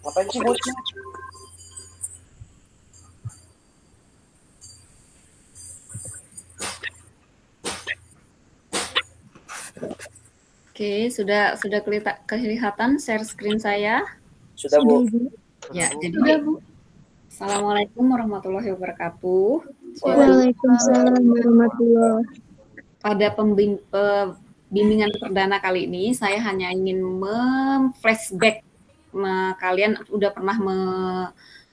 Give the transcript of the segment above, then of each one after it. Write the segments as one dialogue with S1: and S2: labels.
S1: Ngapain sih bosnya?
S2: Oke, sudah kelihatan share screen saya?
S1: Sudah, Bu.
S2: Ya,
S3: Sudah, Bu.
S2: jadi Assalamualaikum warahmatullahi wabarakatuh.
S3: Waalaikumsalam warahmatullahi.
S2: Pada bimbingan perdana kali ini, saya hanya ingin flashback kalian udah pernah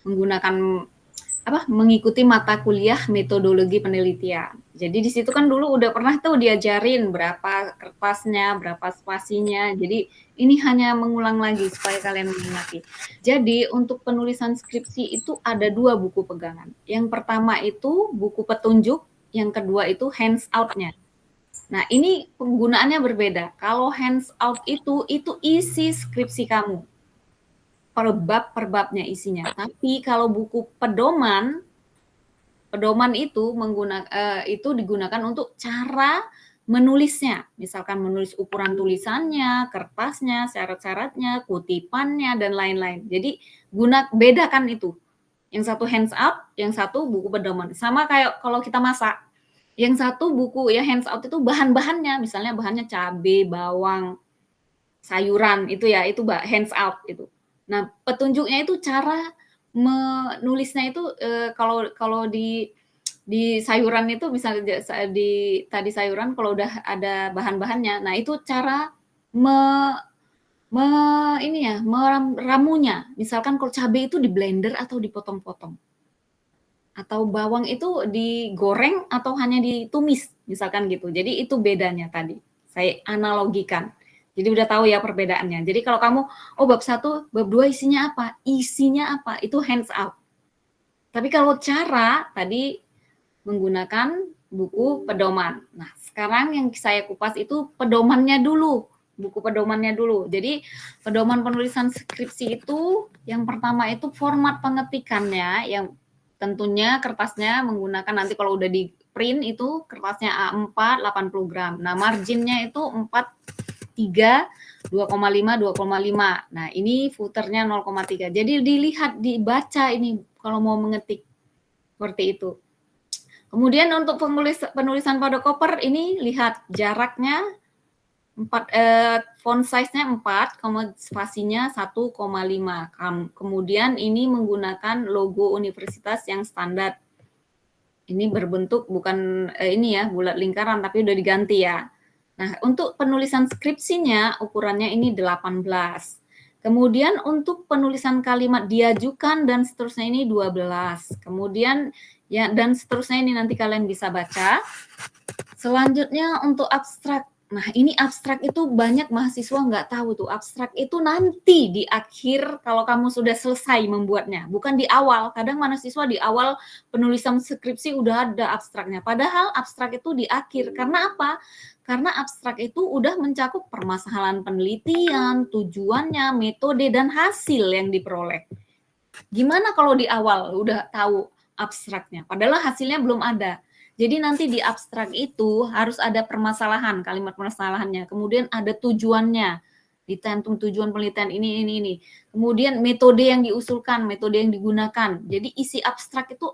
S2: menggunakan mengikuti mata kuliah metodologi penelitian. Jadi di situ kan dulu udah pernah tuh diajarin berapa kertasnya, berapa spasinya. Jadi ini hanya mengulang lagi supaya kalian mengingati. Jadi untuk penulisan skripsi itu ada 2 buku pegangan. Yang pertama itu buku petunjuk, yang kedua itu hands-out-nya. Nah, ini penggunaannya berbeda. Kalau hands-out itu isi skripsi kamu. Per babnya isinya. Tapi kalau buku pedoman itu digunakan untuk cara menulisnya. Misalkan menulis ukuran tulisannya, kertasnya, syarat-syaratnya, kutipannya, dan lain-lain. Jadi bedakan itu. Yang satu hands out, yang satu buku pedoman. Sama kayak kalau kita masak. Yang satu buku ya hands out itu bahan-bahannya. Misalnya bahannya cabai, bawang, sayuran, itu ya, itu hands out itu. Nah, petunjuknya itu cara menulisnya itu kalau di sayuran itu misalnya tadi sayuran kalau udah ada bahan-bahannya, nah itu cara meramunya. Misalkan kalau cabai itu di blender atau dipotong-potong. Atau bawang itu digoreng atau hanya ditumis, misalkan gitu. Jadi itu bedanya tadi. Saya analogikan. Jadi udah tahu ya perbedaannya. Jadi kalau kamu, bab 1, bab 2 isinya apa? Isinya apa? Itu hands out. Tapi kalau cara tadi menggunakan buku pedoman. Nah, sekarang yang saya kupas itu pedomannya dulu. Buku pedomannya dulu. Jadi pedoman penulisan skripsi itu yang pertama itu format pengetikannya yang tentunya kertasnya menggunakan nanti kalau udah di print itu kertasnya A4 80 gram. Nah, marginnya itu 4 3 2,5 2,5. Nah, ini footernya 0,3. Jadi dilihat, dibaca ini kalau mau mengetik seperti itu. Kemudian untuk penulisan pada koper ini lihat jaraknya 4, font size-nya 4, spasinya 1,5. Kemudian ini menggunakan logo universitas yang standar. Ini berbentuk bukan ini ya, bulat lingkaran tapi udah diganti ya. Nah, untuk penulisan skripsinya ukurannya ini 18. Kemudian untuk penulisan kalimat diajukan dan seterusnya ini 12. Kemudian ya dan seterusnya ini nanti kalian bisa baca. Selanjutnya untuk abstrak. Nah, ini abstrak itu banyak mahasiswa nggak tahu tuh. Abstrak itu nanti di akhir kalau kamu sudah selesai membuatnya, bukan di awal. Kadang mahasiswa di awal penulisan skripsi udah ada abstraknya. Padahal abstrak itu di akhir. Karena apa? Karena abstrak itu udah mencakup permasalahan penelitian, tujuannya, metode, dan hasil yang diperoleh. Gimana kalau di awal udah tahu abstraknya? Padahal hasilnya belum ada. Jadi nanti di abstrak itu harus ada permasalahan, kalimat permasalahannya. Kemudian ada tujuannya, dicantum tujuan penelitian ini. Kemudian metode yang diusulkan, metode yang digunakan. Jadi isi abstrak itu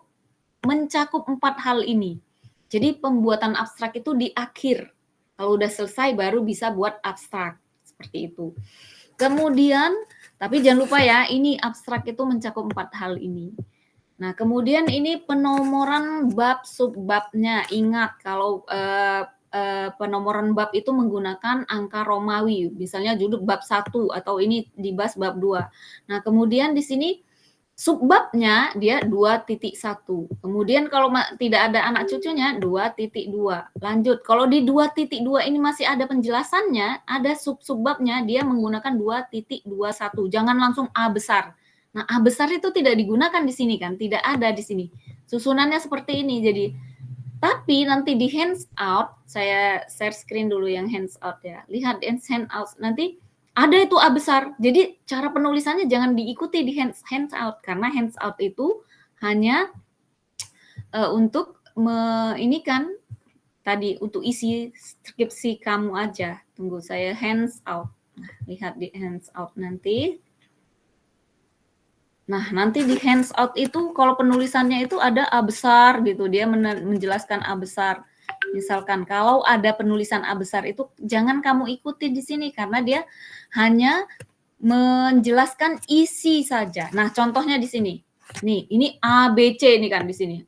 S2: mencakup 4 hal ini. Jadi pembuatan abstrak itu di akhir. Kalau udah selesai baru bisa buat abstrak. Seperti itu. Kemudian, tapi jangan lupa ya, ini abstrak itu mencakup 4 hal ini. Nah, kemudian ini penomoran bab subbabnya. Ingat kalau penomoran bab itu menggunakan angka Romawi. Misalnya judul bab 1 atau ini dibahas bab 2. Nah, kemudian di sini subbabnya dia 2.1. Kemudian kalau tidak ada anak cucunya 2.2. Lanjut, kalau di 2.2 ini masih ada penjelasannya, ada subbabnya dia menggunakan 2.21. Jangan langsung A besar. Nah, A besar itu tidak digunakan di sini kan, tidak ada di sini. Susunannya seperti ini. Jadi tapi nanti di hands-out, saya share screen dulu yang hands-out ya. Lihat hands-out nanti ada itu A besar. Jadi cara penulisannya jangan diikuti di hands-out karena hands-out itu hanya untuk ini kan tadi untuk isi skripsi kamu aja. Tunggu saya hands-out. Nah, lihat di hands-out nanti. Nah, nanti di handout itu kalau penulisannya itu ada A besar gitu, dia menjelaskan A besar. Misalkan kalau ada penulisan A besar itu jangan kamu ikuti di sini karena dia hanya menjelaskan isi saja. Nah, contohnya di sini. Nih, ini A, B, C ini kan di sini.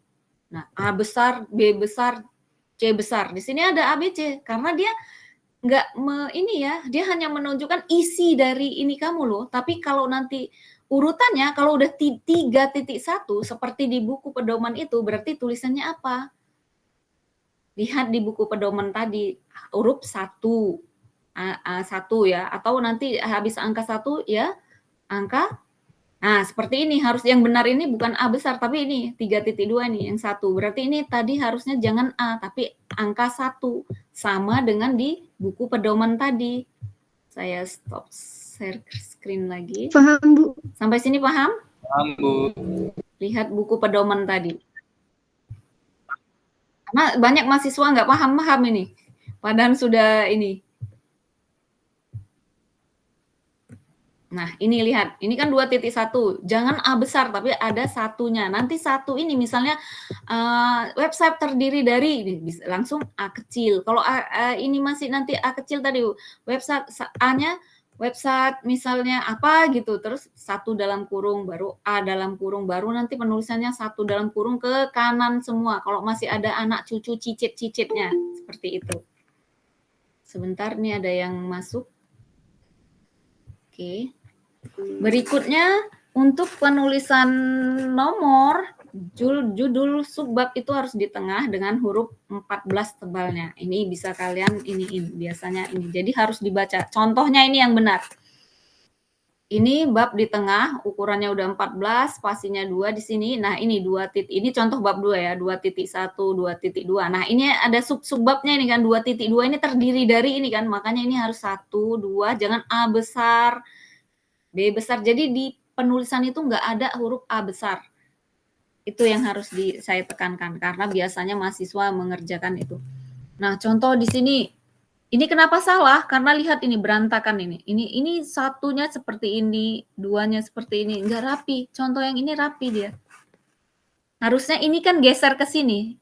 S2: Nah, A besar, B besar, C besar. Di sini ada A, B, C karena dia ini ya, dia hanya menunjukkan isi dari ini kamu loh. Tapi kalau nanti urutannya kalau udah 3.1 seperti di buku pedoman itu berarti tulisannya apa? Lihat di buku pedoman tadi huruf 1 ya, atau nanti habis angka 1 ya angka. Nah, seperti ini harus yang benar ini bukan A besar tapi ini 3.2 nih yang 1. Berarti ini tadi harusnya jangan A tapi angka 1 sama dengan di buku pedoman tadi. Saya stop share screen lagi.
S3: Paham, Bu.
S2: Sampai sini paham?
S1: Paham, Bu.
S2: Lihat buku pedoman tadi. Karena banyak mahasiswa nggak paham ini. Padahal sudah ini. Nah, ini lihat. Ini kan 2.1. Jangan A besar, tapi ada satunya. Nanti satu ini misalnya website terdiri dari langsung A kecil. Kalau ini masih nanti A kecil tadi, website A-nya website misalnya apa gitu. Terus 1 dalam kurung, baru A dalam kurung, baru nanti penulisannya 1 dalam kurung ke kanan semua. Kalau masih ada anak cucu cicit-cicitnya. Seperti itu. Sebentar, nih ada yang masuk. Oke. Berikutnya untuk penulisan nomor judul subbab itu harus di tengah dengan huruf 14 tebalnya. Ini bisa kalian iniin biasanya ini. Jadi harus dibaca. Contohnya ini yang benar. Ini bab di tengah, ukurannya udah 14, spasinya 2 di sini. Nah, ini 2 titik. Ini contoh bab 2 ya, 2.1, 2.2. Nah, ini ada subbabnya ini kan 2.2 ini terdiri dari ini kan. Makanya ini harus 1, 2, jangan A besar, B besar. Jadi di penulisan itu nggak ada huruf A besar. Itu yang harus saya tekankan karena biasanya mahasiswa mengerjakan itu. Nah, contoh di sini. Ini kenapa salah? Karena lihat ini berantakan ini. Ini satunya seperti ini, duanya seperti ini, nggak rapi. Contoh yang ini rapi dia. Harusnya ini kan geser ke sini.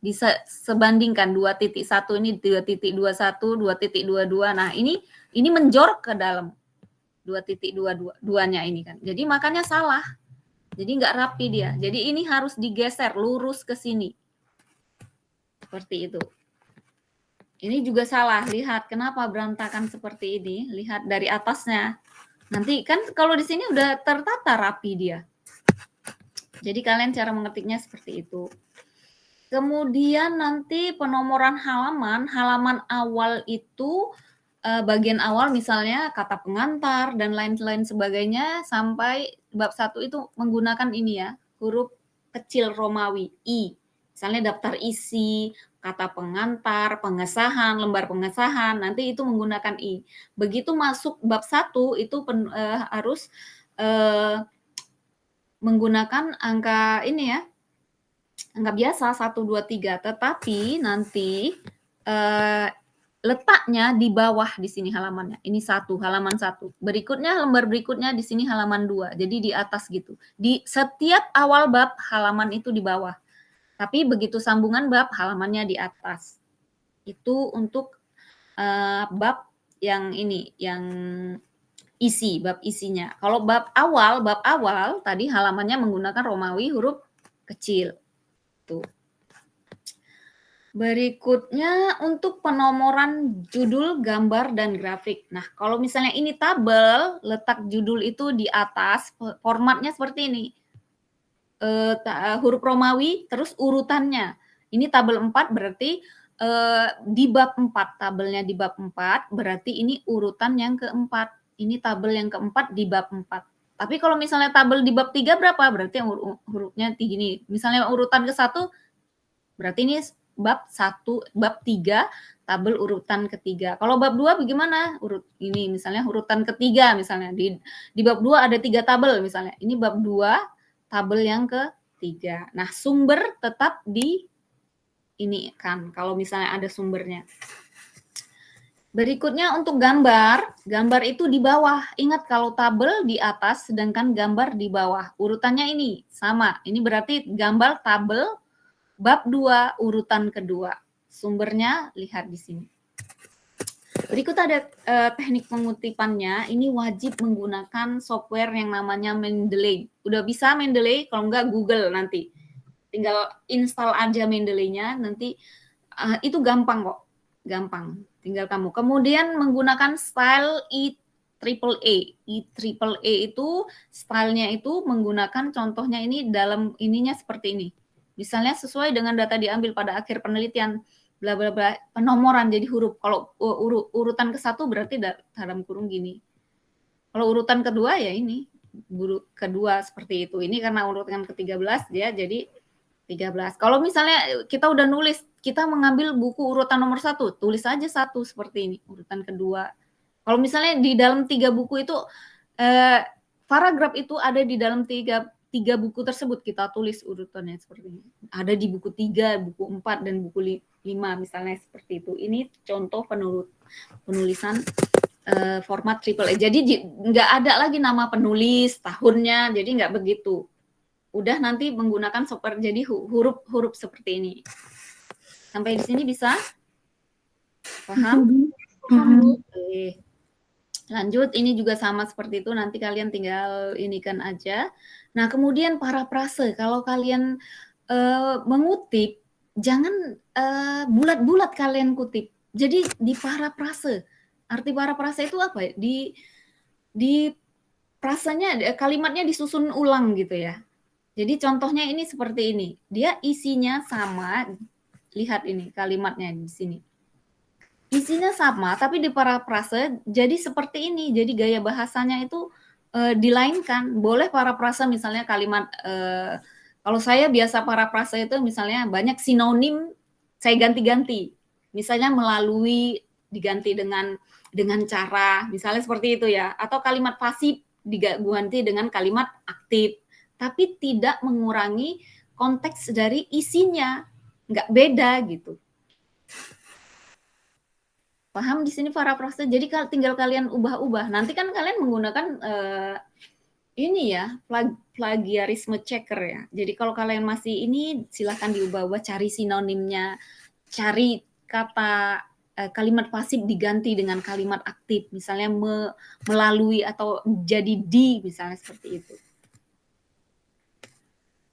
S2: Bisa sebandingkan 2.1 ini 2.21, 2.22. Nah, ini menjorok ke dalam 2.22-nya ini kan. Jadi makanya salah. Jadi nggak rapi dia. Jadi ini harus digeser lurus ke sini. Seperti itu. Ini juga salah. Lihat kenapa berantakan seperti ini. Lihat dari atasnya. Nanti kan kalau di sini udah tertata rapi dia. Jadi kalian cara mengetiknya seperti itu. Kemudian nanti penomoran halaman awal itu bagian awal misalnya kata pengantar dan lain-lain sebagainya sampai bab 1 itu menggunakan ini ya, huruf kecil Romawi I. Misalnya daftar isi, kata pengantar, pengesahan, lembar pengesahan, nanti itu menggunakan I. Begitu masuk bab 1 itu harus menggunakan angka ini ya, angka biasa 1, 2, 3. Tetapi nanti letaknya di bawah di sini halamannya. Ini 1, halaman 1. Berikutnya lembar berikutnya di sini halaman 2. Jadi di atas gitu. Di setiap awal bab halaman itu di bawah. Tapi begitu sambungan bab halamannya di atas. Itu untuk bab yang ini, yang isi, bab isinya. Kalau bab awal tadi halamannya menggunakan Romawi huruf kecil. Tuh. Berikutnya untuk penomoran judul, gambar, dan grafik. Nah, kalau misalnya ini tabel, letak judul itu di atas, formatnya seperti ini. Huruf Romawi, terus urutannya. Ini tabel 4 berarti di bab 4, tabelnya di bab 4, berarti ini urutan yang keempat. Ini tabel yang keempat di bab 4. Tapi kalau misalnya tabel di bab 3 berapa? Berarti yang hurufnya gini. Misalnya urutan ke-1, berarti ini bab 1, bab 3, tabel urutan ketiga. Kalau bab 2 bagaimana? Ini misalnya urutan ketiga misalnya. Di bab 2 ada 3 tabel misalnya. Ini bab 2, tabel yang ketiga. Nah, sumber tetap di ini kan, kalau misalnya ada sumbernya. Berikutnya untuk gambar, gambar itu di bawah. Ingat kalau tabel di atas, sedangkan gambar di bawah. Urutannya ini sama. Ini berarti gambar tabel bab 2 urutan kedua. Sumbernya lihat di sini. Berikut ada teknik pengutipannya. Ini wajib menggunakan software yang namanya Mendeley. Udah bisa Mendeley, kalau enggak Google nanti. Tinggal install aja Mendeley-nya, nanti itu gampang kok. Gampang, tinggal kamu. Kemudian menggunakan style IEEE. IEEE itu stylenya itu menggunakan contohnya ini dalam ininya seperti ini. Misalnya sesuai dengan data diambil pada akhir penelitian, bla bla bla, penomoran jadi huruf. Kalau urutan ke-1 berarti dalam kurung gini. Kalau urutan kedua ya ini, kedua seperti itu. Ini karena urutan ke-13 dia jadi 13. Kalau misalnya kita udah nulis, kita mengambil buku urutan nomor 1, tulis aja 1 seperti ini, urutan kedua. Kalau misalnya di dalam 3 buku itu, paragraf itu ada di dalam 3 buku tersebut, kita tulis urutannya seperti ini. Ada di buku 3, buku 4, dan buku 5, misalnya seperti itu. Ini contoh penulisan format AAA. Jadi nggak ada lagi nama penulis, tahunnya, jadi nggak begitu. Udah nanti menggunakan software jadi huruf-huruf seperti ini. Sampai di sini bisa? Paham? Oke. Lanjut, ini juga sama seperti itu, nanti kalian tinggal inikan aja. Nah, kemudian parafrase. Kalau kalian mengutip, jangan bulat-bulat kalian kutip. Jadi di parafrase. Arti parafrase itu apa ya? Di frasanya, kalimatnya disusun ulang gitu ya. Jadi contohnya ini seperti ini. Dia isinya sama. Lihat ini kalimatnya di sini. Isinya sama, tapi di parafrase jadi seperti ini. Jadi gaya bahasanya itu dilainkan. Boleh parafrase misalnya kalimat, kalau saya biasa parafrase itu misalnya banyak sinonim saya ganti-ganti. Misalnya melalui diganti dengan cara, misalnya seperti itu ya. Atau kalimat pasif diganti dengan kalimat aktif. Tapi tidak mengurangi konteks dari isinya, nggak beda gitu. Paham di sini parafrase? Jadi tinggal kalian ubah-ubah. Nanti kan kalian menggunakan ini ya, plagiarisme checker ya. Jadi kalau kalian masih ini, silahkan diubah-ubah, cari sinonimnya, cari kata kalimat pasif diganti dengan kalimat aktif, misalnya melalui atau jadi di, misalnya seperti itu.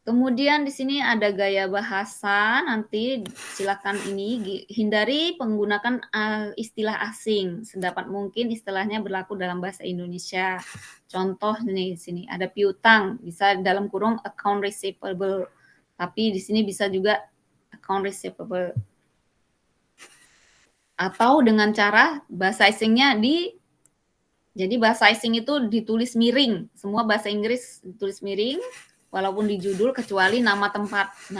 S2: Kemudian di sini ada gaya bahasa, nanti silakan ini hindari menggunakan istilah asing. Sedapat mungkin istilahnya berlaku dalam bahasa Indonesia. Contoh nih di sini ada piutang, bisa dalam kurung account receivable. Tapi di sini bisa juga account receivable. Atau dengan cara bahasa asingnya jadi bahasa asing itu ditulis miring. Semua bahasa Inggris ditulis miring. Walaupun di judul, kecuali nama tempat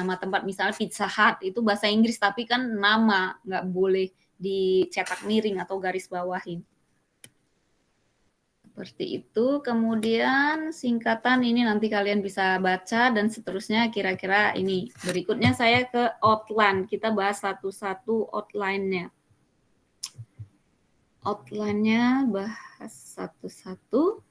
S2: misalnya Pizza Hut itu bahasa Inggris, tapi kan nama nggak boleh dicetak miring atau garis bawahin. Seperti itu. Kemudian singkatan ini nanti kalian bisa baca dan seterusnya kira-kira ini. Berikutnya saya ke outline. Kita bahas satu-satu outline-nya. Outline-nya bahas satu-satu.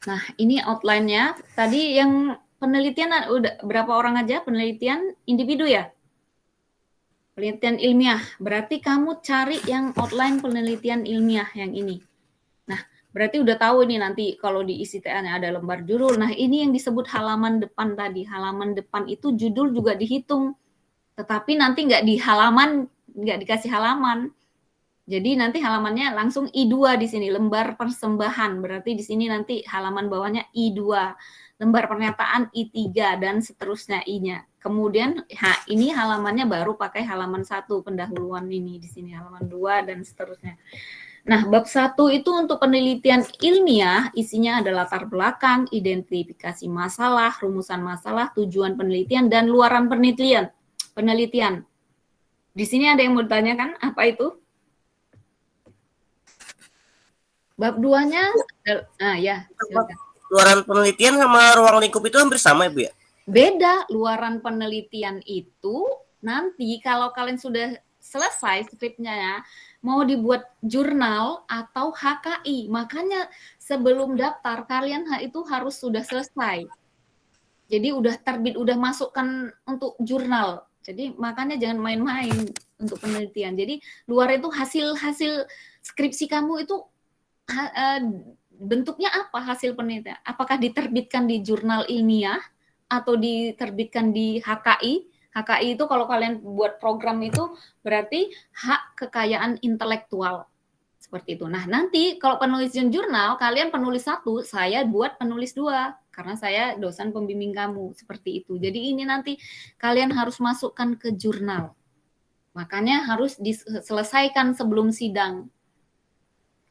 S2: Nah, ini outline-nya. Tadi yang penelitian udah berapa orang aja? Penelitian individu ya? Penelitian ilmiah. Berarti kamu cari yang outline penelitian ilmiah yang ini. Nah, berarti udah tahu ini nanti kalau di isi TA-nya ada lembar judul. Nah, ini yang disebut halaman depan tadi. Halaman depan itu judul juga dihitung. Tetapi nanti nggak dikasih halaman. Jadi nanti halamannya langsung I2 di sini, lembar persembahan. Berarti di sini nanti halaman bawahnya I2, lembar pernyataan I3 dan seterusnya I-nya. Kemudian ini halamannya baru pakai halaman 1 pendahuluan ini di sini halaman 2 dan seterusnya. Nah, bab 1 itu untuk penelitian ilmiah, isinya ada latar belakang, identifikasi masalah, rumusan masalah, tujuan penelitian dan luaran penelitian. Di sini ada yang mau ditanyakan, apa itu? Bab 2-nya, ya, silakan.
S1: Luaran penelitian sama ruang lingkup itu hampir sama ya Bu ya?
S2: Beda, luaran penelitian itu nanti kalau kalian sudah selesai skripnya ya, mau dibuat jurnal atau HKI. Makanya sebelum daftar kalian itu harus sudah selesai. Jadi udah terbit, udah masukkan untuk jurnal. Jadi makanya jangan main-main untuk penelitian. Jadi luar itu hasil skripsi kamu itu bentuknya apa hasil penelitian? Apakah diterbitkan di jurnal ilmiah atau diterbitkan di HKI? HKI itu kalau kalian buat program itu berarti hak kekayaan intelektual. Seperti itu. Nah, nanti kalau penelitian jurnal, kalian penulis 1, saya buat penulis 2. Karena saya dosen pembimbing kamu. Seperti itu. Jadi ini nanti kalian harus masukkan ke jurnal. Makanya harus diselesaikan sebelum sidang.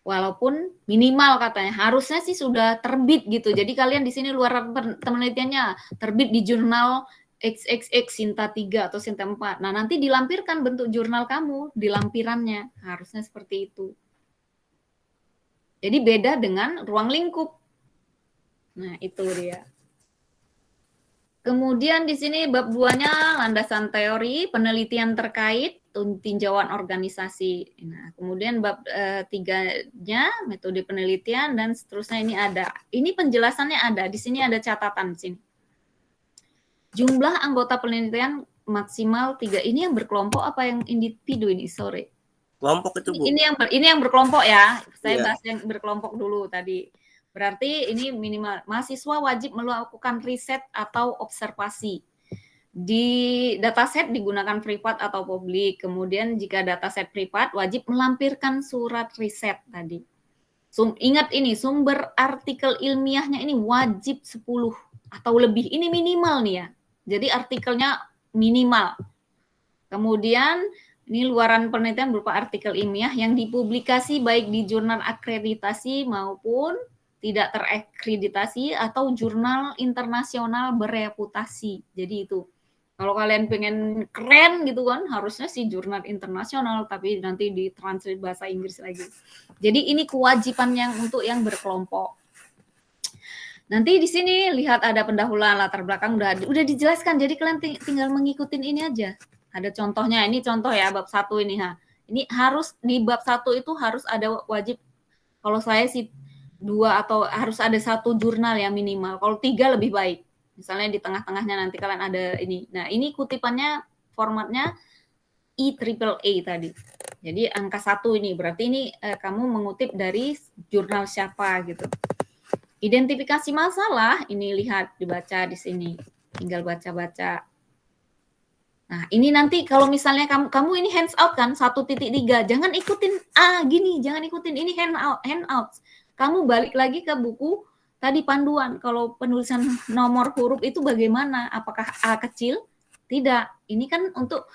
S2: Walaupun minimal katanya. Harusnya sih sudah terbit gitu. Jadi kalian di sini luar penelitiannya terbit di jurnal XXX Sinta 3 atau Sinta 4. Nah, nanti dilampirkan bentuk jurnal kamu di lampirannya. Harusnya seperti itu. Jadi beda dengan ruang lingkup. Nah, itu dia. Kemudian di sini bab 2-nya landasan teori, penelitian terkait, tinjauan organisasi. Nah, kemudian bab 3-nya metode penelitian dan seterusnya ini ada. Ini penjelasannya ada. Di sini ada catatan di sini. Jumlah anggota penelitian maksimal 3. Ini yang berkelompok apa yang individu ini? Sorry.
S1: Kelompok itu Bu.
S2: Ini yang berkelompok ya. Saya bahas yang berkelompok dulu tadi. Berarti ini minimal mahasiswa wajib melakukan riset atau observasi. Di dataset digunakan privat atau publik. Kemudian jika dataset privat wajib melampirkan surat riset tadi. Ingat ini sumber artikel ilmiahnya ini wajib 10 atau lebih. Ini minimal nih ya. Jadi artikelnya minimal. Kemudian ini luaran penelitian berupa artikel ilmiah yang dipublikasi baik di jurnal akreditasi maupun tidak terakreditasi atau jurnal internasional bereputasi. Jadi itu. Kalau kalian pengen keren gitu kan, harusnya sih jurnal internasional, tapi nanti ditranslate bahasa Inggris lagi. Jadi ini kewajiban untuk yang berkelompok. Nanti di sini lihat ada pendahuluan latar belakang udah dijelaskan. Jadi kalian tinggal mengikutin ini aja. Ada contohnya, ini contoh ya bab 1 ini ha. Ini harus di bab 1 itu harus ada wajib. Kalau saya sih 2 atau harus ada 1 jurnal yang minimal. Kalau 3 lebih baik. Misalnya di tengah-tengahnya nanti kalian ada ini. Nah, ini kutipannya formatnya IEEE tadi. Jadi angka 1 ini berarti ini kamu mengutip dari jurnal siapa gitu. Identifikasi masalah ini lihat dibaca di sini. Tinggal baca-baca. Nah, ini nanti kalau misalnya kamu ini hands out kan 1.3, jangan ikutin gini, jangan ikutin ini handout. Kamu balik lagi ke buku tadi panduan. Kalau penulisan nomor huruf itu bagaimana? Apakah A kecil? Tidak. Ini kan untuk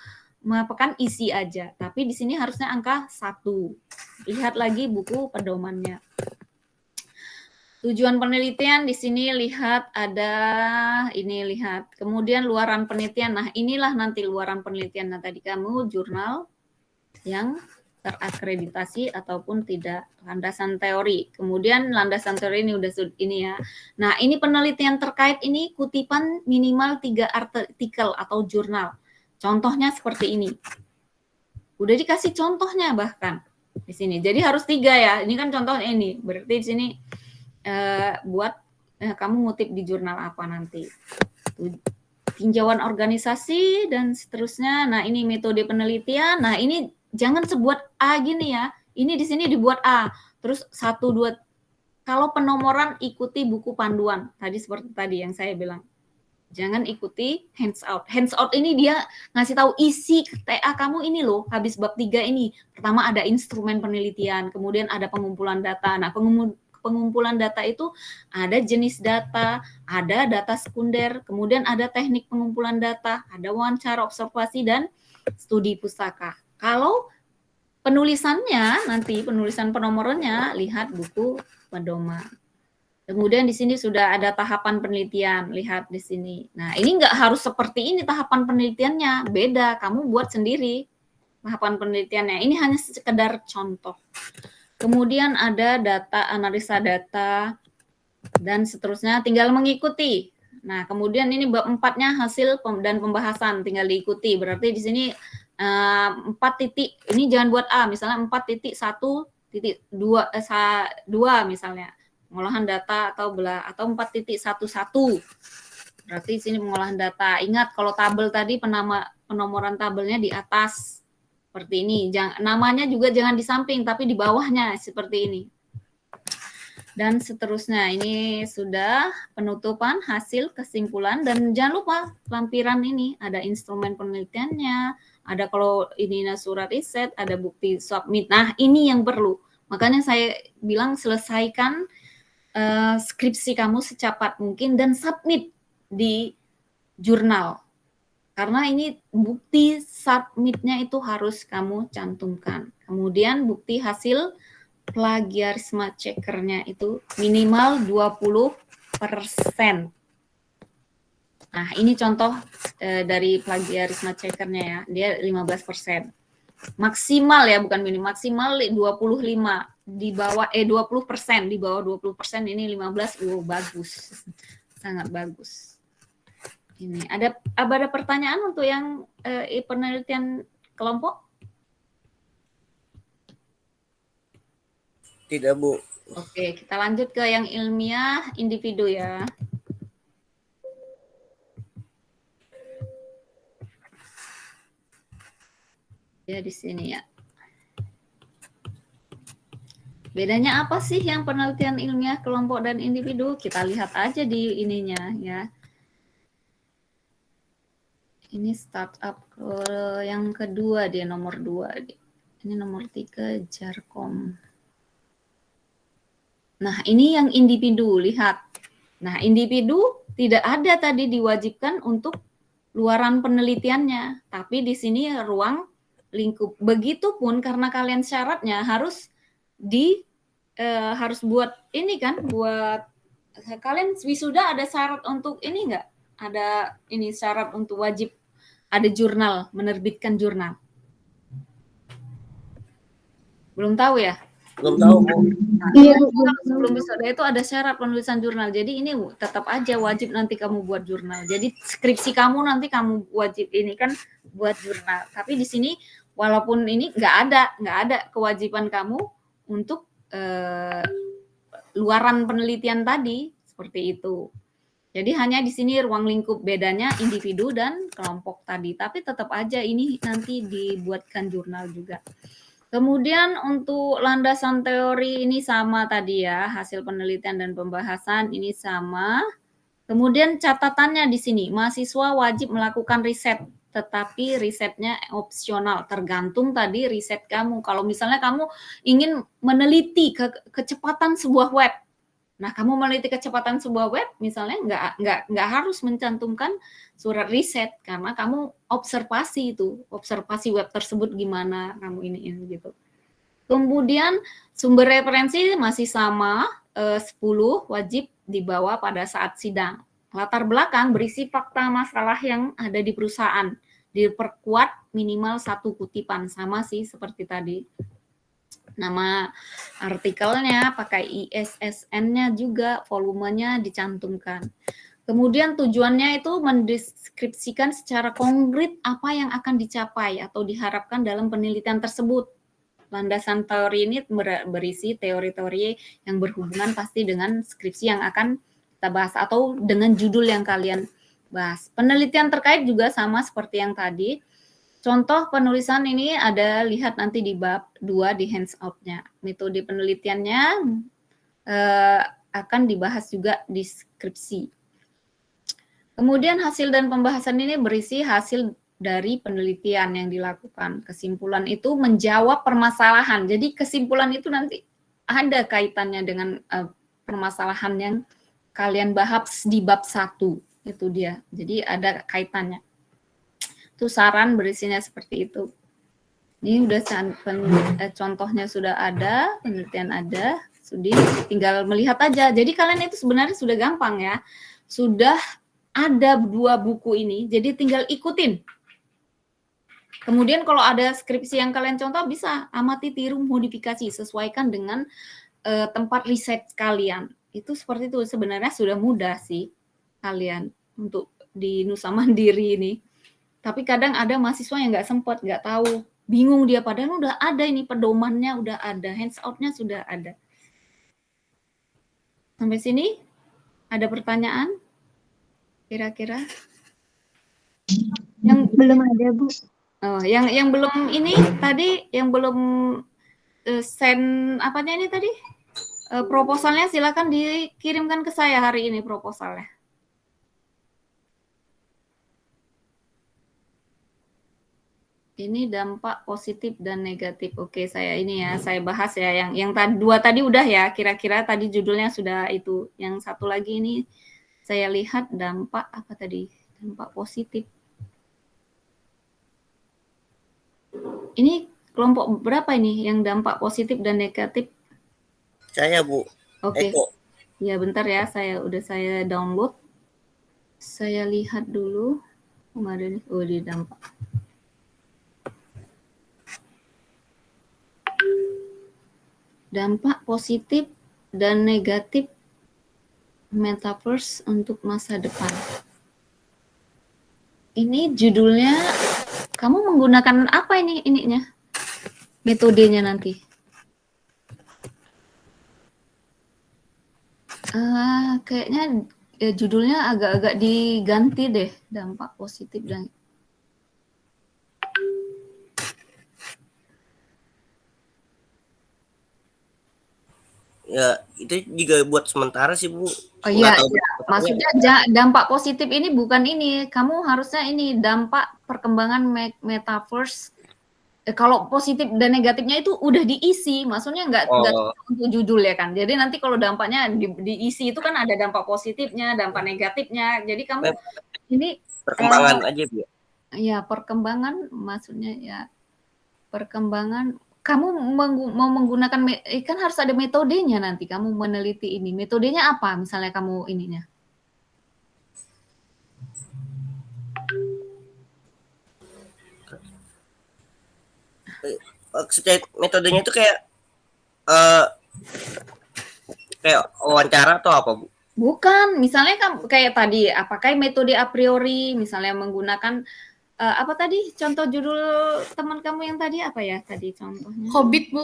S2: melaporkan isi aja. Tapi di sini harusnya angka 1. Lihat lagi buku pedomannya. Tujuan penelitian di sini lihat ada ini lihat. Kemudian luaran penelitian. Nah, inilah nanti luaran penelitian. Nah, tadi kamu jurnal yang terakreditasi ataupun tidak. Landasan teori. Kemudian landasan teori ini udah ini ya. Nah, ini penelitian terkait ini kutipan minimal 3 artikel atau jurnal. Contohnya seperti ini. Udah dikasih contohnya bahkan di sini. Jadi harus 3 ya. Ini kan contohnya ini. Berarti di sini buat kamu ngutip di jurnal apa nanti. Tinjauan organisasi dan seterusnya. Nah, ini metode penelitian. Nah, ini jangan sebuat A gini ya. Ini di sini dibuat A. Terus 1 2 kalau penomoran ikuti buku panduan. Tadi seperti tadi yang saya bilang. Jangan ikuti hands out. Hands out ini dia ngasih tahu isi TA kamu ini loh, habis bab 3 ini. Pertama ada instrumen penelitian, kemudian ada pengumpulan data. Nah, pengumpulan data itu ada jenis data, ada data sekunder, kemudian ada teknik pengumpulan data, ada wawancara, observasi, dan studi pustaka. Kalau penulisannya, nanti penulisan penomorannya, lihat buku pedoman. Kemudian di sini sudah ada tahapan penelitian, lihat di sini. Nah, ini nggak harus seperti ini tahapan penelitiannya, beda, kamu buat sendiri tahapan penelitiannya. Ini hanya sekedar contoh. Kemudian ada data, analisa data, dan seterusnya, tinggal mengikuti. Nah, kemudian ini bab 4-nya hasil dan pembahasan, tinggal diikuti. Berarti di sini 4 titik, ini jangan buat A, misalnya 4.1.2 misalnya, pengolahan data atau 4.11. Berarti di sini pengolahan data. Ingat kalau tabel tadi penomoran tabelnya di atas seperti ini. Namanya juga jangan di samping tapi di bawahnya seperti ini. Dan seterusnya, ini sudah penutupan, hasil, kesimpulan, dan jangan lupa lampiran ini ada instrumen penelitiannya, ada kalau ini surat riset, ada bukti submit. Nah, ini yang perlu. Makanya saya bilang selesaikan skripsi kamu secepat mungkin dan submit di jurnal. Karena ini bukti submitnya itu harus kamu cantumkan. Kemudian bukti hasil plagiarisme checkernya itu minimal 20%. Nah, ini contoh dari plagiarisme checkernya ya. Dia 15%. Maksimal ya, bukan minimal, maksimal 25. Di bawah 20%, di bawah 20% ini 15. Bagus. Sangat bagus. Ini ada pertanyaan untuk yang penelitian kelompok?
S1: Tidak, Bu.
S2: Oke, kita lanjut ke yang ilmiah individu ya. Ya, di sini ya. Bedanya apa sih yang penelitian ilmiah kelompok dan individu? Kita lihat aja di ininya ya. Ini startup yang kedua, dia nomor 2. Ini nomor 3, Jarkom. Nah, ini yang individu, lihat. Nah, individu tidak ada tadi diwajibkan untuk luaran penelitiannya, tapi di sini ruang lingkup. Begitupun karena kalian syaratnya harus harus buat ini kan, buat kalian wisuda ada syarat untuk ini enggak? Ada ini syarat untuk wajib ada jurnal, menerbitkan jurnal. Belum tahu ya?
S1: Belum tahu, Bu.
S3: Iya,
S2: Sebelum wisuda itu ada syarat penulisan jurnal. Jadi ini tetap aja wajib nanti kamu buat jurnal. Jadi skripsi kamu nanti kamu wajib ini kan buat jurnal. Tapi di sini walaupun ini nggak ada kewajiban kamu untuk luaran penelitian tadi seperti itu. Jadi hanya di sini ruang lingkup bedanya individu dan kelompok tadi. Tapi tetap aja ini nanti dibuatkan jurnal juga. Kemudian untuk landasan teori ini sama tadi ya, hasil penelitian dan pembahasan ini sama. Kemudian catatannya di sini, mahasiswa wajib melakukan riset, tetapi risetnya opsional, tergantung tadi riset kamu. Kalau misalnya kamu ingin meneliti kecepatan sebuah web, nah, kamu meneliti kecepatan sebuah web, misalnya nggak harus mencantumkan surat riset karena kamu observasi web tersebut gimana kamu ini gitu. Kemudian sumber referensi masih sama 10 wajib dibawa pada saat sidang. Latar belakang berisi fakta masalah yang ada di perusahaan, diperkuat minimal 1 kutipan, sama sih seperti tadi. Nama artikelnya, pakai ISSN-nya juga, volumenya dicantumkan. Kemudian tujuannya itu mendeskripsikan secara konkret apa yang akan dicapai atau diharapkan dalam penelitian tersebut. Landasan teori ini berisi teori-teori yang berhubungan pasti dengan skripsi yang akan kita bahas atau dengan judul yang kalian bahas. Penelitian terkait juga sama seperti yang tadi. Contoh penulisan ini ada, lihat nanti di bab 2 di hands-out-nya. Metode penelitiannya akan dibahas juga di skripsi. Kemudian hasil dan pembahasan ini berisi hasil dari penelitian yang dilakukan. Kesimpulan itu menjawab permasalahan. Jadi kesimpulan itu nanti ada kaitannya dengan permasalahan yang kalian bahas di bab 1. Itu dia. Jadi ada kaitannya. Itu saran berisinya seperti itu. Ini udah contohnya sudah ada, penelitian ada, sudah tinggal melihat aja. Jadi kalian itu sebenarnya sudah gampang ya. Sudah ada 2 buku ini, jadi tinggal ikutin. Kemudian kalau ada skripsi yang kalian contoh, bisa amati, tiru, modifikasi, sesuaikan dengan tempat riset kalian. Itu seperti itu. Sebenarnya sudah mudah sih kalian untuk di Nusa Mandiri ini. Tapi kadang ada mahasiswa yang nggak sempat, nggak tahu, bingung dia. Padahal udah ada ini pedomannya, udah ada, hands out-nya sudah ada. Sampai sini ada pertanyaan? Kira-kira? Yang
S3: Belum ada, Bu.
S2: Oh, yang belum ini tadi, yang belum send apanya ini tadi? Proposalnya silakan dikirimkan ke saya hari ini proposalnya. Ini dampak positif dan negatif. Oke, saya ini ya, saya bahas ya. Yang dua tadi udah ya, kira-kira tadi judulnya sudah itu. Yang satu lagi ini saya lihat dampak apa tadi? Dampak positif. Ini kelompok berapa ini yang dampak positif dan negatif?
S1: Saya, Bu.
S2: Oke.
S1: Eko.
S2: Ya, bentar ya, saya download. Saya lihat dulu. Ada nih, oh di dampak. Dampak positif dan negatif metaverse untuk masa depan. Ini judulnya, kamu menggunakan apa ininya? Metodenya nanti. Kayaknya judulnya agak-agak diganti deh, dampak positif dan
S1: Ya, itu juga buat sementara sih, Bu.
S2: Oh iya, maksudnya dampak positif ini bukan ini. Kamu harusnya ini dampak perkembangan metaverse. Kalau positif dan negatifnya itu udah diisi, maksudnya nggak untuk judul ya kan. Jadi nanti kalau dampaknya diisi itu kan ada dampak positifnya, dampak negatifnya. Jadi kamu ini
S1: perkembangan aja, Bu.
S2: Ya, perkembangan maksudnya ya perkembangan. Kamu mau menggunakan, kan harus ada metodenya nanti. Kamu meneliti ini. Metodenya apa? Misalnya kamu ininya.
S1: Metodenya itu kayak wawancara atau apa, Bu?
S2: Bukan. Misalnya kayak tadi, pakai metode a priori. Misalnya menggunakan apa tadi contoh judul teman kamu yang tadi apa ya tadi contohnya?
S4: COVID, Bu.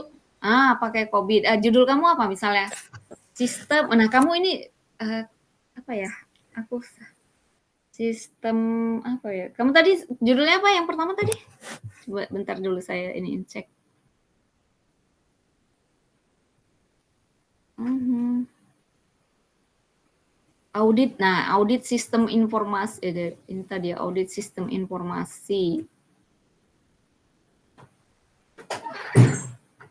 S2: Pakai COVID. Judul kamu apa misalnya? Sistem. Nah, kamu ini apa ya? Aku sistem apa ya? Kamu tadi judulnya apa yang pertama tadi? Coba bentar dulu saya ini cek. Audit. Nah, audit sistem informasi. Ini tadi ya, audit sistem informasi.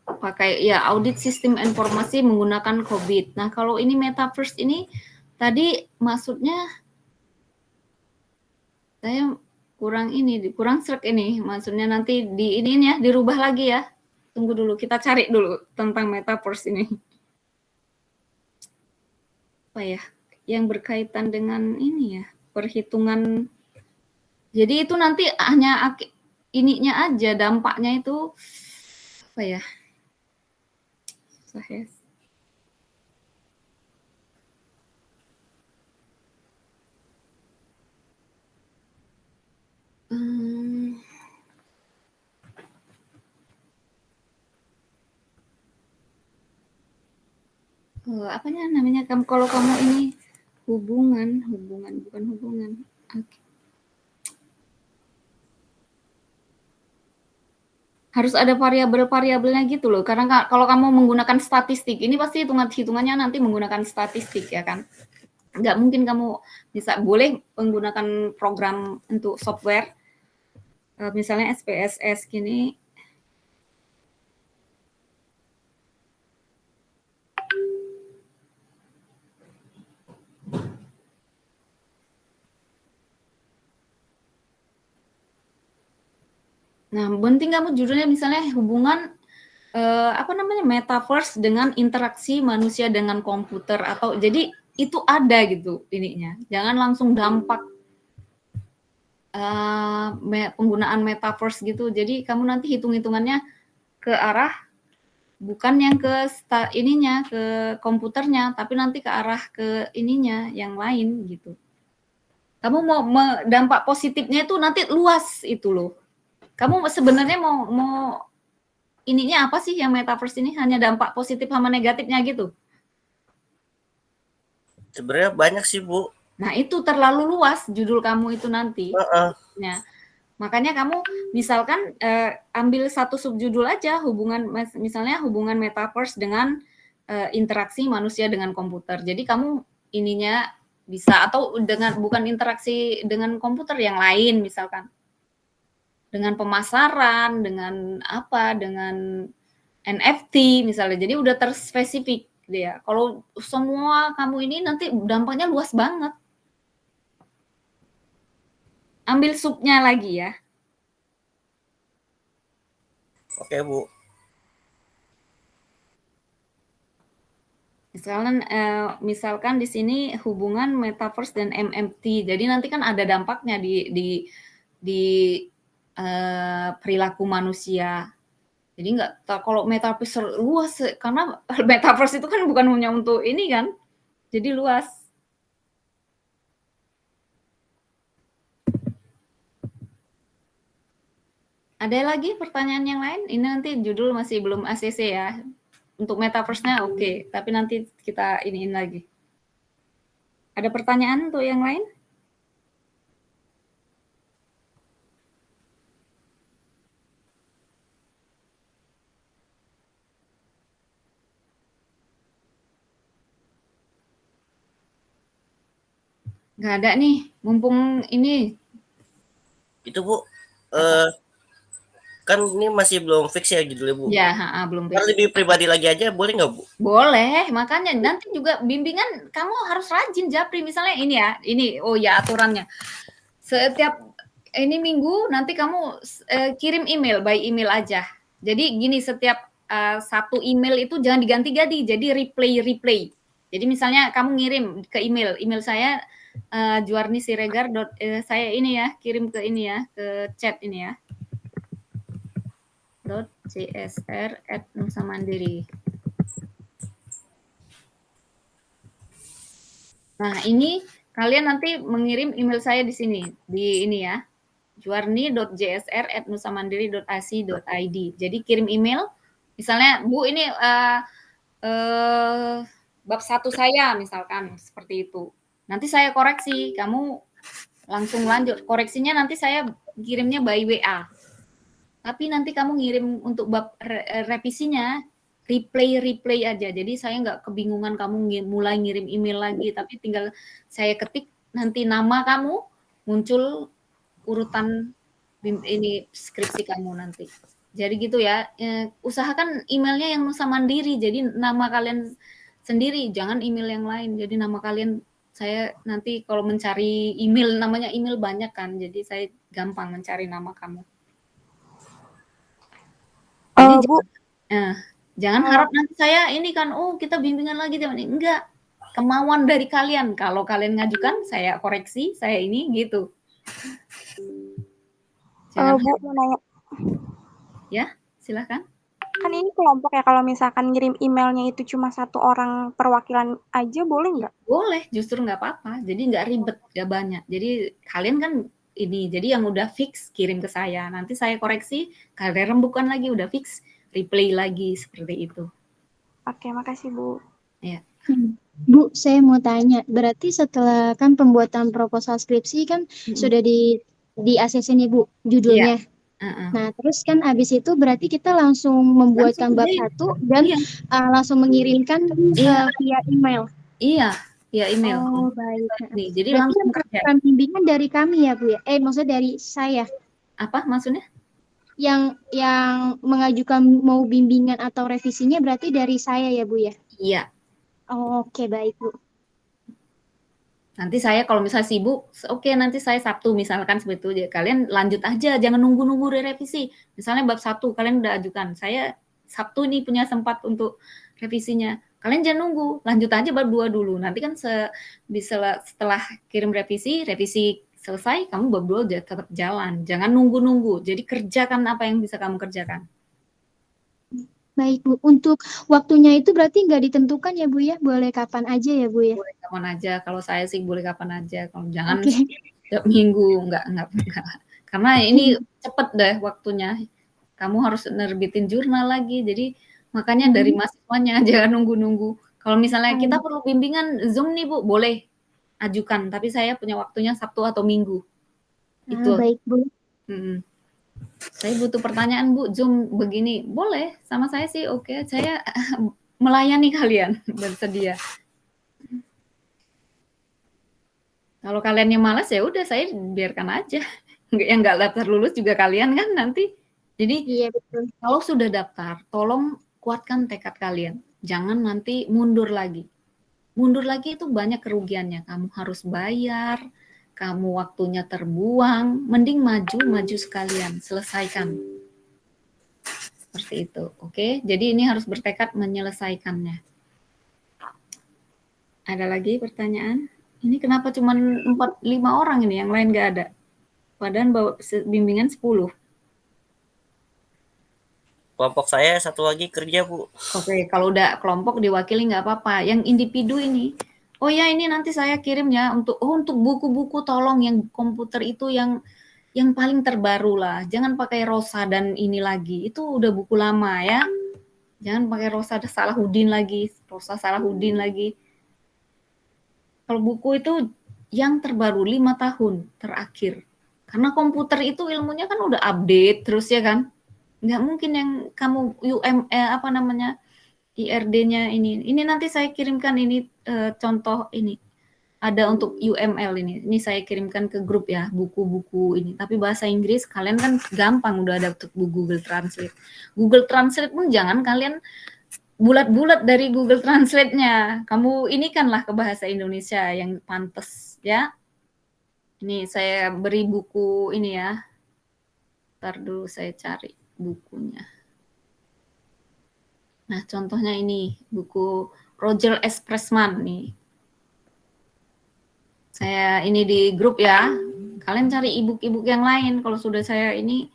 S2: Pakai ya audit sistem informasi menggunakan COVID. Nah, kalau ini metaverse ini tadi maksudnya saya kurang serak ini. Maksudnya nanti di ini ya dirubah lagi ya. Tunggu dulu, kita cari dulu tentang metaverse ini. Apa ya? Yang berkaitan dengan ini ya, perhitungan. Jadi itu nanti hanya ininya aja, dampaknya itu apa ya? Susah ya. Apanya namanya kalau kamu ini hubungan bukan hubungan. Okay. Harus ada variabel-variabelnya gitu loh. Karena kalau kamu menggunakan statistik, ini pasti hitungannya nanti menggunakan statistik ya kan. Nggak mungkin kamu boleh menggunakan program untuk software, misalnya SPSS gini. Nah, penting kamu judulnya misalnya hubungan metaverse dengan interaksi manusia dengan komputer atau jadi itu ada gitu ininya. Jangan langsung dampak penggunaan metaverse gitu. Jadi kamu nanti hitung-hitungannya ke arah bukan yang ke ke komputernya, tapi nanti ke arah ke ininya yang lain gitu. Kamu mau dampak positifnya itu nanti luas itu loh. Kamu sebenarnya mau ininya apa sih yang metaverse ini? Hanya dampak positif sama negatifnya gitu?
S1: Sebenarnya banyak sih, Bu.
S2: Nah, itu terlalu luas judul kamu itu nanti.
S1: Heeh.
S2: Nah, makanya kamu misalkan ambil satu subjudul aja misalnya hubungan metaverse dengan interaksi manusia dengan komputer. Jadi kamu ininya bisa atau bukan interaksi dengan komputer yang lain misalkan. Dengan pemasaran, dengan NFT misalnya. Jadi udah terspesifik dia. Kalau semua kamu ini nanti dampaknya luas banget. Ambil subnya lagi ya.
S1: Oke, Bu.
S2: Misalkan di sini hubungan metaverse dan MMT. Jadi nanti kan ada dampaknya di perilaku manusia. Jadi kalau metaverse luas karena metaverse itu kan bukan hanya untuk ini kan. Jadi luas. Ada lagi pertanyaan yang lain? Ini nanti judul masih belum ACC ya. Untuk metaverse-nya oke, tapi nanti kita iniin lagi. Ada pertanyaan untuk yang lain? Nggak ada nih, mumpung ini.
S1: Itu, Bu. Kan ini masih belum fix ya judulnya, Bu.
S2: Ya, belum fix.
S1: Lebih pribadi lagi aja boleh nggak, Bu?
S2: Boleh, makanya nanti juga bimbingan kamu harus rajin Japri. Misalnya ini ya, aturannya. Setiap ini minggu nanti kamu kirim email by email aja. Jadi gini, setiap satu email itu jangan diganti-ganti, jadi replay. Jadi misalnya kamu ngirim ke email saya Juarni Siregar saya ini ya, kirim ke ini ya, ke chat ini ya. .csr@nusamandiri. Nah, ini kalian nanti mengirim email saya di sini, di ini ya. juarni.jsr@nusamandiri.ac.id. Jadi kirim email, misalnya Bu ini bab 1 saya misalkan seperti itu. Nanti saya koreksi, kamu langsung lanjut. Koreksinya nanti saya kirimnya by WA. Tapi nanti kamu ngirim untuk bab revisinya replay aja. Jadi saya nggak kebingungan kamu mulai ngirim email lagi, tapi tinggal saya ketik nanti nama kamu, muncul urutan ini skripsi kamu nanti. Jadi gitu ya. Usahakan emailnya yang Nusa Mandiri. Jadi nama kalian sendiri, jangan email yang lain. Jadi nama kalian, saya nanti kalau mencari email, namanya email banyak kan. Jadi saya gampang mencari nama kamu. Jadi jangan harap nanti saya ini kan, kita bimbingan lagi teman. Enggak, kemauan dari kalian. Kalau kalian ngajukan, saya koreksi, saya ini gitu.
S4: Bu mau nanya.
S2: Ya, silakan.
S4: Kan ini kelompok ya, kalau misalkan ngirim emailnya itu cuma satu orang perwakilan aja, boleh nggak?
S2: Boleh, justru nggak apa-apa. Jadi nggak ribet, nggak banyak. Jadi kalian kan ini, jadi yang udah fix kirim ke saya. Nanti saya koreksi, kalian rembukan lagi, udah fix, replay lagi, seperti itu.
S4: Oke, makasih Bu.
S2: Ya.
S3: Bu, saya mau tanya, berarti setelah kan pembuatan proposal skripsi kan sudah di ACC nih Bu, judulnya. Nah, terus kan abis itu berarti kita langsung membuatkan bab 1 dan langsung mengirimkan via email.
S2: Iya, via email.
S3: Oh, baik.
S2: Nih, jadi
S3: berarti yang bimbingan dari kami ya Bu ya? Maksudnya dari saya.
S2: Apa maksudnya?
S3: Yang mengajukan mau bimbingan atau revisinya berarti dari saya ya Bu ya?
S2: Iya.
S3: Oh, oke, baik Bu.
S2: Nanti saya kalau misalnya sibuk, nanti saya Sabtu misalkan seperti itu. Kalian lanjut aja, jangan nunggu revisi. Misalnya bab 1 kalian udah ajukan, saya Sabtu ini punya sempat untuk revisinya. Kalian jangan nunggu, lanjut aja bab 2 dulu. Nanti kan setelah kirim revisi selesai kamu berdua udah tetap jalan. Jangan nunggu-nunggu. Jadi kerjakan apa yang bisa kamu kerjakan.
S3: Baik, Bu. Untuk waktunya itu berarti nggak ditentukan ya, Bu ya? Boleh kapan aja ya, Bu ya?
S2: Boleh kapan aja. Kalau saya sih boleh kapan aja. Kalau jangan
S3: Oke.
S2: setiap minggu. Enggak. Karena ini cepet deh waktunya. Kamu harus nerbitin jurnal lagi. Jadi makanya dari mahasiswanya jangan nunggu-nunggu. Kalau misalnya kita perlu bimbingan Zoom nih, Bu, boleh ajukan. Tapi saya punya waktunya Sabtu atau Minggu. Itu.
S3: Baik, Bu.
S2: Saya butuh pertanyaan, Bu. Zoom begini. Boleh. Sama saya sih oke. Saya melayani kalian. Bersedia. Kalau kalian yang malas ya udah saya biarkan aja. Yang nggak daftar lulus juga kalian kan nanti. Jadi
S3: Iya, betul.
S2: kalau sudah daftar, tolong kuatkan tekad kalian. Jangan nanti mundur lagi. Mundur lagi itu banyak kerugiannya. Kamu harus bayar, kamu waktunya terbuang. Mending maju sekalian, selesaikan. Seperti itu, oke? Jadi ini harus bertekad menyelesaikannya. Ada lagi pertanyaan? Ini kenapa cuma 4-5 orang ini, yang lain nggak ada? Padahal bawa bimbingan 10.
S1: Kelompok saya satu lagi kerja, Bu.
S2: Oke, kalau udah kelompok diwakili nggak apa-apa. Yang individu ini, oh ya ini nanti saya kirim ya untuk buku-buku tolong yang komputer itu yang paling terbaru lah. Jangan pakai Rosa dan ini lagi. Itu udah buku lama ya. Jangan pakai Rosa Salahuddin lagi. Kalau buku itu yang terbaru 5 tahun terakhir. Karena komputer itu ilmunya kan udah update terus ya kan. Nggak mungkin yang kamu IRD-nya ini. Ini nanti saya kirimkan ini contoh ini. Ada untuk UML ini. Ini saya kirimkan ke grup ya, buku-buku ini. Tapi bahasa Inggris kalian kan gampang udah ada untuk Google Translate. Google Translate pun jangan kalian bulat-bulat dari Google Translate-nya. Kamu inikanlah ke bahasa Indonesia yang pantas ya. Ini saya beri buku ini ya. Ntar dulu saya cari bukunya. Nah, contohnya ini buku Roger S. Pressman nih. Saya ini di grup ya. Kalian cari e-book yang lain. Kalau sudah saya ini,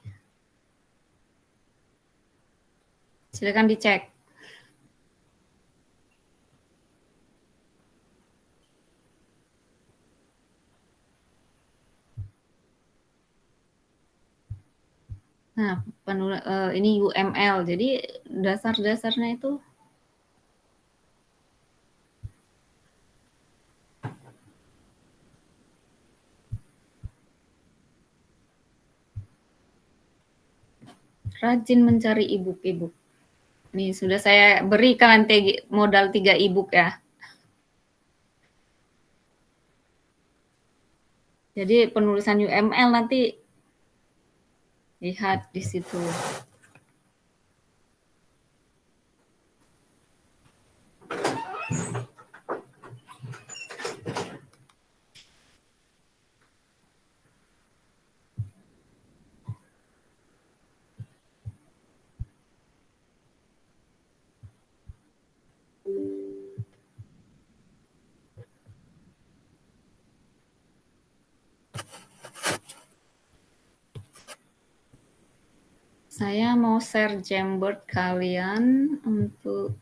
S2: silakan dicek. Nah, ini UML. Jadi dasar-dasarnya itu rajin mencari e-book. Nih, sudah saya berikan modal 3 e-book ya. Jadi penulisan UML nanti lihat di situ. Saya mau share Jamboard kalian untuk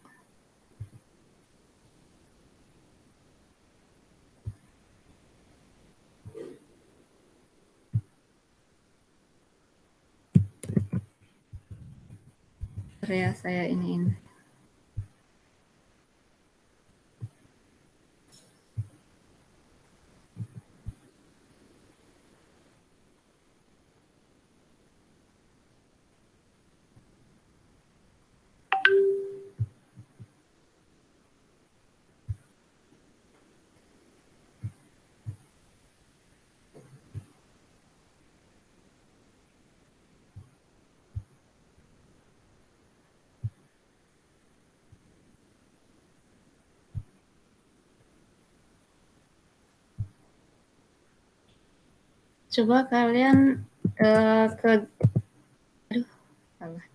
S2: area saya ini. Coba kalian ke salah.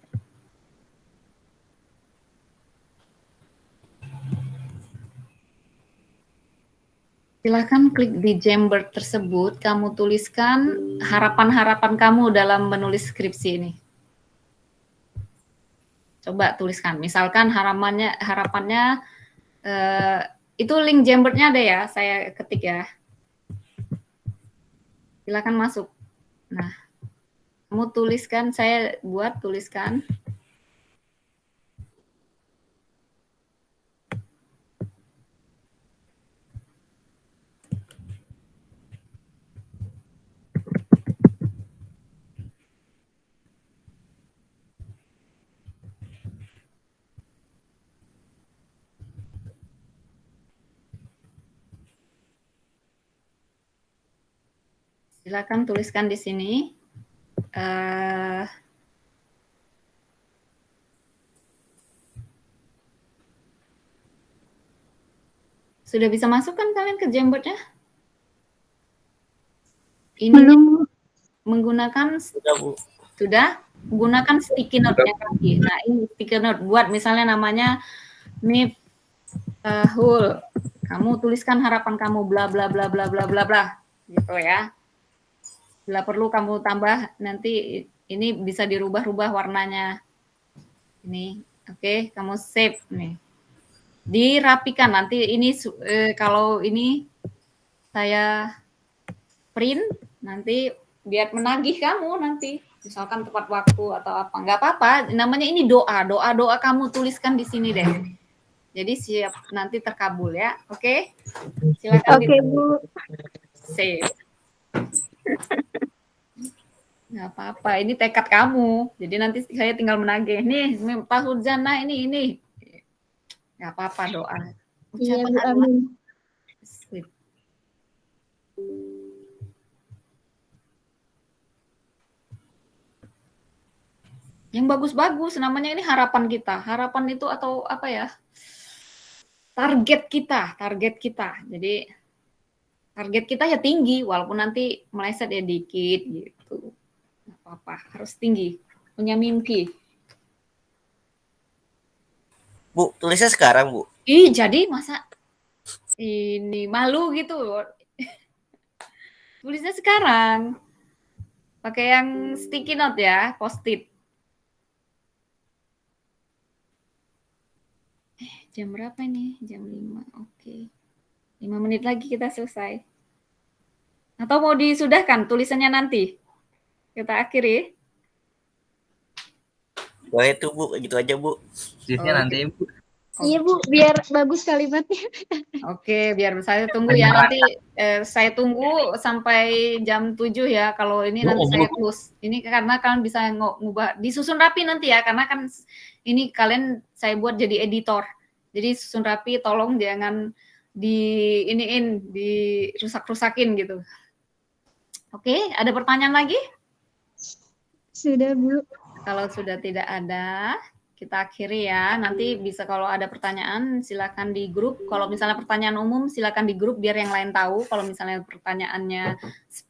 S2: Silakan klik di Jamboard tersebut, kamu tuliskan harapan-harapan kamu dalam menulis skripsi ini. Coba tuliskan, misalkan harapannya itu link Jamboard-nya ada ya, saya ketik ya. Silakan masuk. Nah, kamu tuliskan, saya buat tuliskan. Silakan tuliskan di sini. Sudah bisa masuk kan kalian ke Jamboard-nya? Ini
S3: Belum.
S2: menggunakan
S1: Sudah, Bu.
S2: Sudah? Gunakan sticky note-nya lagi. Nah, ini sticky note. Buat misalnya namanya Miftahul. Kamu tuliskan harapan kamu bla bla bla bla bla bla bla. Gitu ya. Bila perlu kamu tambah, nanti ini bisa dirubah-rubah warnanya. Ini, oke, kamu save nih. Dirapikan nanti ini kalau ini saya print nanti biar menagih kamu nanti. Misalkan tepat waktu atau apa, nggak apa-apa. Namanya ini doa kamu tuliskan di sini deh. Jadi siap nanti terkabul ya, oke? Silakan.
S3: Oke, Bu.
S2: Save. Nggak apa-apa, ini tekad kamu. Jadi nanti saya tinggal menagih. Nih, Pak Hurjana ini. Nggak apa-apa doa.
S3: Iya,
S2: Ucapan
S3: Bu.
S2: doa.
S3: Amin.
S2: Sip. Yang bagus-bagus, namanya ini harapan kita. Harapan itu atau apa ya? Target kita. Jadi target kita ya tinggi, walaupun nanti meleset ya dikit gitu. Nggak apa-apa, harus tinggi. Punya mimpi.
S1: Bu, tulisnya sekarang, Bu.
S2: Ih, jadi masa ini malu gitu. Tulisnya sekarang. Pakai yang sticky note ya, post-it. Jam berapa ini? Jam 5. Oke. 5 menit lagi kita selesai. Atau mau disudahkan tulisannya nanti? Kita akhiri.
S1: Boleh tuh, Bu. Gitu aja, Bu.
S5: Skripsinya nanti, Bu.
S3: Iya, Bu, biar bagus kalimatnya.
S2: Oke, biar saya tunggu ya. Nanti saya tunggu sampai jam 7 ya. Kalau ini nanti saya close. Ini karena kalian bisa ngubah. Disusun rapi nanti ya. Karena kan ini kalian saya buat jadi editor. Jadi susun rapi, tolong jangan dirusak-rusakin gitu. Oke, ada pertanyaan lagi?
S3: Sudah, Bu.
S2: Kalau sudah tidak ada, kita akhiri ya. Nanti bisa kalau ada pertanyaan silakan di grup. Kalau misalnya pertanyaan umum silakan di grup biar yang lain tahu. Kalau misalnya pertanyaannya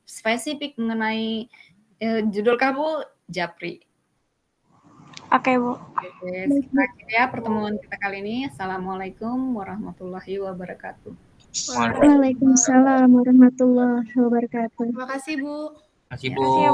S2: spesifik mengenai judul kamu, Japri.
S4: Oke, Bu.
S2: Oke, kita akhiri ya pertemuan kita kali ini. Assalamualaikum warahmatullahi wabarakatuh.
S3: Waalaikumsalam warahmatullahi wabarakatuh.
S6: Terima kasih, Bu.
S5: Masih, Bu.